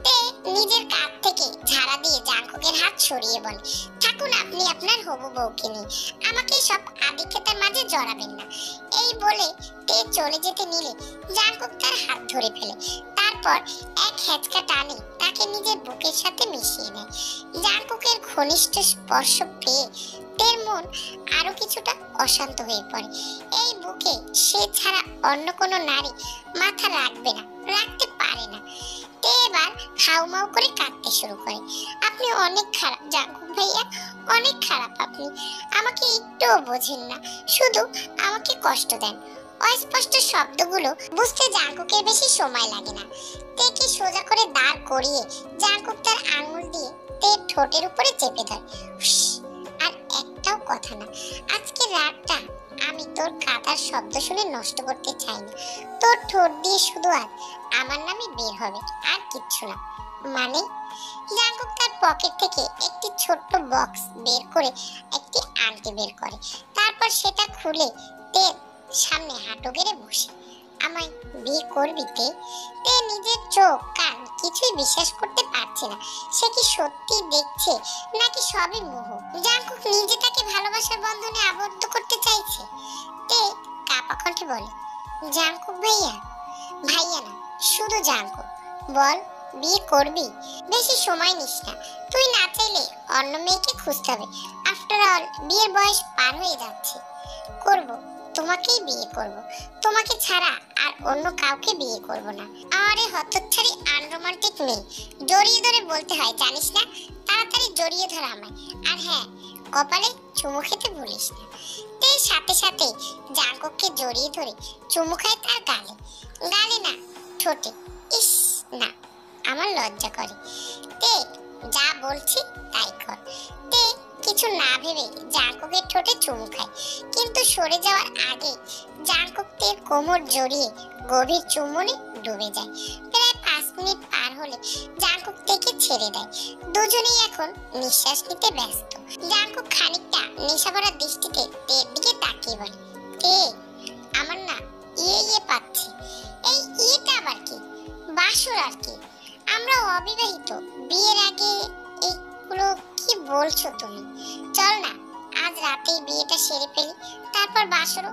তে নিজের কাঁধ থেকে ঝাড়া দিয়ে জাঙ্কুকের হাত সরিয়ে বলে, থাকুন আপনি আপনার হবু বউকে নিয়ে, আমাকে সব আদিক্ষেতার মাঝে জড়াবেন না। এই বলে তে চলে যেতে নিলে জাঙ্কুক তার হাত ধরে ফেলে। তারপর এক হেঁচকা টানে তাকে নিজের বুকের সাথে মিশিয়ে নেয়। জাঙ্কুকের ঘনিষ্ঠ স্পর্শ পেয়ে তের মন আরো কিছুটা অশান্ত হয়ে পড়ে। এই বুকে সে ছাড়া অন্য কোনো নারী মাথা রাখবে না, রাখতে পারে না। তে এবার হাউমাউ করে কাঁদতে শুরু করে। আপনি অনেক খারাপ জাঙ্কুক ভাইয়া, অনেক খারাপ আপনি, আমাকে একটুও বোঝেন না, শুধু আমাকে কষ্ট দেন। অস্পষ্ট শব্দগুলো বুঝতে জাঙ্কুকের বেশি সময় লাগে না। তেকে সোজা করে দাঁড় করিয়ে জাঙ্কুক তার আঙুল দিয়ে তের ঠোঁটের উপরে চেপে ধরে। আর একটাও কথা না, আজকে রাতটা আমি তোর কাঁদার শব্দ শুনে নষ্ট করতে চাই না। তোর ঠোঁট দিয়ে শুধু আজ আমার নামই বের হবে, আর কিচ্ছু না। মানে? জাঙ্কুক তার পকেট থেকে একটি ছোট্ট বক্স বের করে একটি আংটি বের করে। তারপর সেটা খুলে তের সামনে হাঁটু গেড়ে বসে, আমায় বিয়ে করবি তে? তে নিজের চোখ কান কিছুই বিশ্বাস করতে পারছে না। সে কি সত্যি দেখছে নাকি সবই মোহ? জাঙ্কুক নিজে তাকে ভালোবাসার বন্ধনে আবদ্ধ করতে চাইছে। তে কাঁপা কণ্ঠে বলে, জাঙ্কুক ভাইয়া, ভাইয়া না, শুধু জাঙ্কুক, বল বিয়ে করবি? বেশি সময় নিস না, তুই না চাইলে অন্য মেয়েকে খুঁজতে হবে। আফটার অল বিয়ের বয়স পার হয়ে যাচ্ছে। করব, তোমাকেই বিয়ে করব, তোমাকে ছাড়া আর অন্য কাউকে বিয়ে করব না। আরে হতচ্ছাড়ি আনরোমান্টিক মেয়ে, জড়িয়ে ধরে বলতে হয় জানিস না, তাড়াতাড়ি জড়িয়ে ধর আমায়। আর হ্যাঁ, কপালে চুমু খেতে ভুলিস না। তে সাথে সাথে জাঙ্কুককে জড়িয়ে ধরে চুমু খায় তার গালে, গালে না ঠোঁটে। ইস না, আমার লজ্জা করে। তে যা বলছি তাই কর। তে কিছু না ভেবে জাঙ্কুকের ঠোঁটে চুমু খায়, কিন্তু সরে যাওয়ার আগে জাঙ্কুক তের কোমর জড়িয়ে গভীর চুম্বনে ডুবে যায়। প্রায় 5 মিনিট পার হলে জাঙ্কুক তেকে ছেড়ে দেয়। দুজনেই এখন নিঃশ্বাস নিতে ব্যস্ত। জাঙ্কুক খানিকটা নেশাভরা দৃষ্টিতে তের দিকে তাকিয়ে বলে, তে আমার না ইয়ে পাচ্ছে। এই ইয়েটা আবার কি? বাসর আর কি? আমরা অবিবাহিত, বিয়ের আগে এইগুলো কি বলছো তুমি? চল না, আজ রাতেই বিয়েটা সেরে ফেলি, তারপর বাসরও।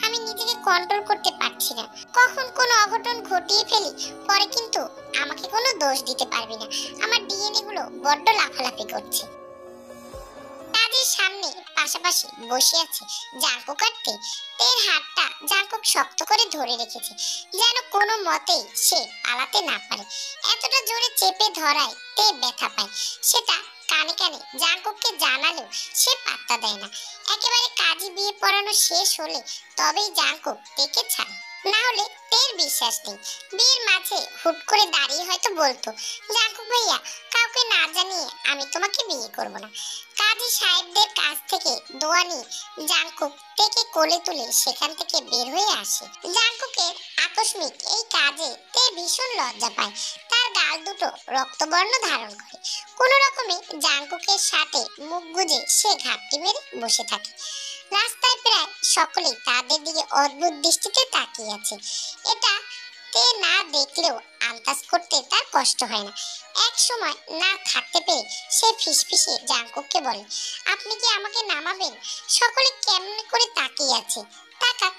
আমি নিজেকে কন্ট্রোল করতে পারছি না, কখন কোন অঘটন ঘটিয়ে ফেলি, পরে কিন্তু আমাকে কোনো দোষ দিতে পারবি না। আমার ডিএনএ গুলো বড্ড লাফালাফি করছে। কাজের সামনে পাশাপাশি বসে আছে জাঙ্কুক আর তে। তের হাতটা জাঙ্কুক শক্ত করে ধরে রেখেছে, যেন কোনো মতেই সে পালাতে না পারে। এতটা জোরে চেপে ধরায় তে ব্যথা পায়। সেটা কানে কানে জাঙ্কুককে জানালেও সে পাত্তা দেয় না। একেবারে কাজী বিয়ে পড়ানো শেষ হলে তবেই জাঙ্কুক তেকে ছাড়ে, না হলে তের বিশ্বাস নেই। বিয়ের মাঝে হুট করে দাঁড়িয়ে হয়তো বলতো, জাঙ্কুক ভাইয়া, কাউকে না জানিয়ে আমি তোমাকে বিয়ে করব না। কাজী সাহেবদের কাছ থেকে দোয়া নিয়ে জাঙ্কুক তেকে কোলে তুলে সেখান থেকে বের হয়ে আসে। জাঙ্কুকের আকস্মিক এই কাজে তে ভীষণ লজ্জা পায়। তার গাল দুটো রক্তবর্ণ ধারণ করে। কোন রকমে জাঙ্কুকের সাথে মুখ গুজে সে ঘাপটি মেরে বসে থাকে। রাস্তায় প্রায় সকলেই তাদের দিকে অদ্ভুত দৃষ্টিতে তাকিয়ে আছে। এটা তে না দেখলেও আন্দাজ করতে তার কষ্ট হয় না। এক সময় না থাকতে পেরে সে ফিসফিসিয়ে জাঙ্কুককে বলে, আপনি কি আমাকে নামাবেন? সকলে কেমন করে তাকিয়ে আছে, তাকাক,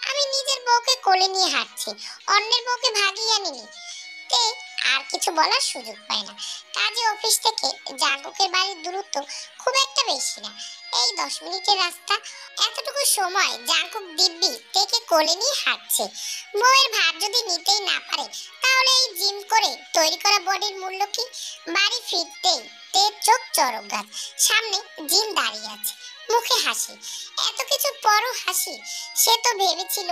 আমি নিজের বউকে কোলে নিয়ে হাঁটছি, অন্যের বউকে ভাগিয়ে আনিনি। তে আর কিছু বলার সুযোগ পায় না। কাজে অফিস থেকে জাঙ্কুকের বাড়ির দূরত্ব খুব একটা বেশি না, এই 10 মিনিটের রাস্তা। এতটুকু সময় জাঙ্কুক দিব্যি তেকে কোলে নিয়ে হাঁটছে। বউয়ের ভার যদি নিতেই না পারে তাহলে এই জিম করে তৈরি করা বডির মূল্য কি? বাড়ি ফিরতেই তের চোখ চরক গাছ, সামনে জিম দাঁড়িয়ে আছে। মুখে হাসি। এত কিছুর পরও হাসি। সে তো ভেবেছিল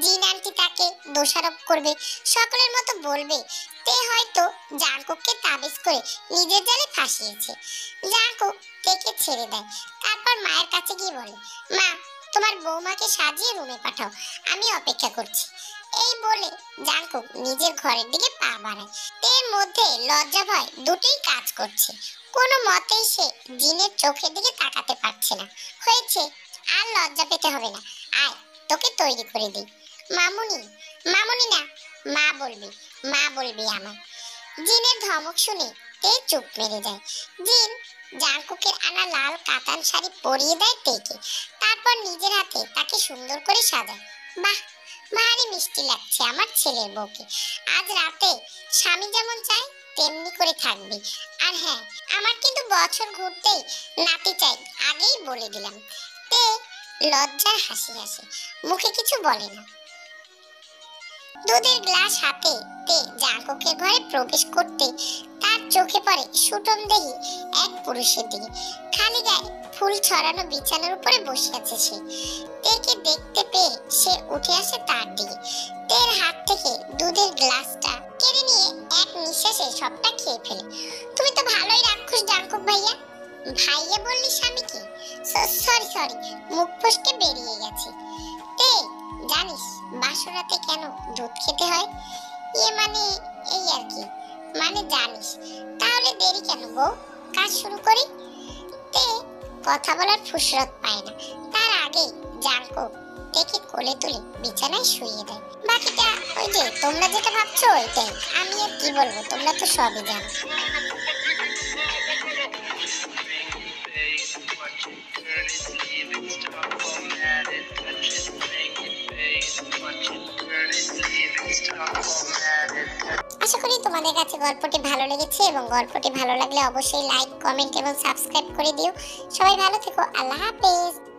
জিন আন্টি তাকে দোষারোপ করবে, সকলের মতো বলবে তে হয়তো জাঙ্কুককে তাবিজ করে নিজের জালে ফাঁসিয়েছে। জাঙ্কুক তেকে ছেড়ে দেয়, তারপর মায়ের কাছে গিয়ে বলে, মা তোমার বৌমাকে সাজিয়ে রুমে পাঠাও, আমি অপেক্ষা করছি। এই বলে জাঙ্কুক নিজের ঘরের দিকে পা বাড়ায়। এর মধ্যে লজ্জা ভয় দুটোই কাজ করছে। কোনো মতেই সে জিনের চোখের দিকে তাকাতে পারছে না। হয়েছে, আর লজ্জা পেতে হবে না, আয় তোকে তৈরি করে দিই। মামুনি, মামুনি না, মা বলবি, মা বলবি আমার। জিনের ধমক শুনে তে চুপ মেরে যায়। জিন জাঙ্কুকের আনা লাল কাতান শাড়ি পরিয়ে দেয় তেকে, তারপর নিজের হাতে তাকে সুন্দর করে সাজায়। বাহ, ভারী মিষ্টি লাগছে আমার ছেলের বউকে। আজ রাতে স্বামী যেমন চায় তেমনি করে থাকবি। আর হ্যাঁ, আমার কিন্তু বছর ঘুরতেই নাতি চাই, আগেই বলে দিলাম। তে লজ্জার হাসি হাসে, মুখে কিছু বলে না। দুধের গ্লাস হাতে তে জাঙ্কুকের ঘরে প্রবেশ করতে তার চোখে পড়ে সুটমদেহী এক পুরুষের দিকে। খালি গায়ে ফুল ছড়ানো বিছানার উপরে বসে আছে সে। তেকে দেখতে পেয়ে সে উঠে আসে তার দিকে। তের হাত থেকে দুধের গ্লাসটা কেড়ে নিয়ে এক নিঃশ্বাসে সবটা খেয়ে ফেলে। তুমি তো ভালোই রাক্ষস জাঙ্কুক ভাইয়া। ভাইয়া বললি স্বামীকে? সরি সরি, মুখ ফসকে বেরিয়ে গেছে। তে জানিস বাসরাতে কেন দুধ খেতে হয়? মানে এই আর কি, মানে জানিস। তাহলে দেরি কেন বউ, কাজ শুরু করি। তে কথা বলার ফুসরত পায় না, তার আগে জাঙ্কুক তেকে কোলে তুলে বিছানায় শুইয়ে দেয়। বাকিটা ওই যে তোমরা যেটা ভাবছো ওইটাই, আমি আর কি বলবো, তোমরা তো সবই জানো। আশা করি তোমাদের কাছে গল্পটি ভালো লেগেছে, এবং গল্পটি ভালো লাগলে অবশ্যই লাইক, কমেন্ট এবং সাবস্ক্রাইব করে দিও। সবাই ভালো থেকো, আল্লাহ হাফেজ।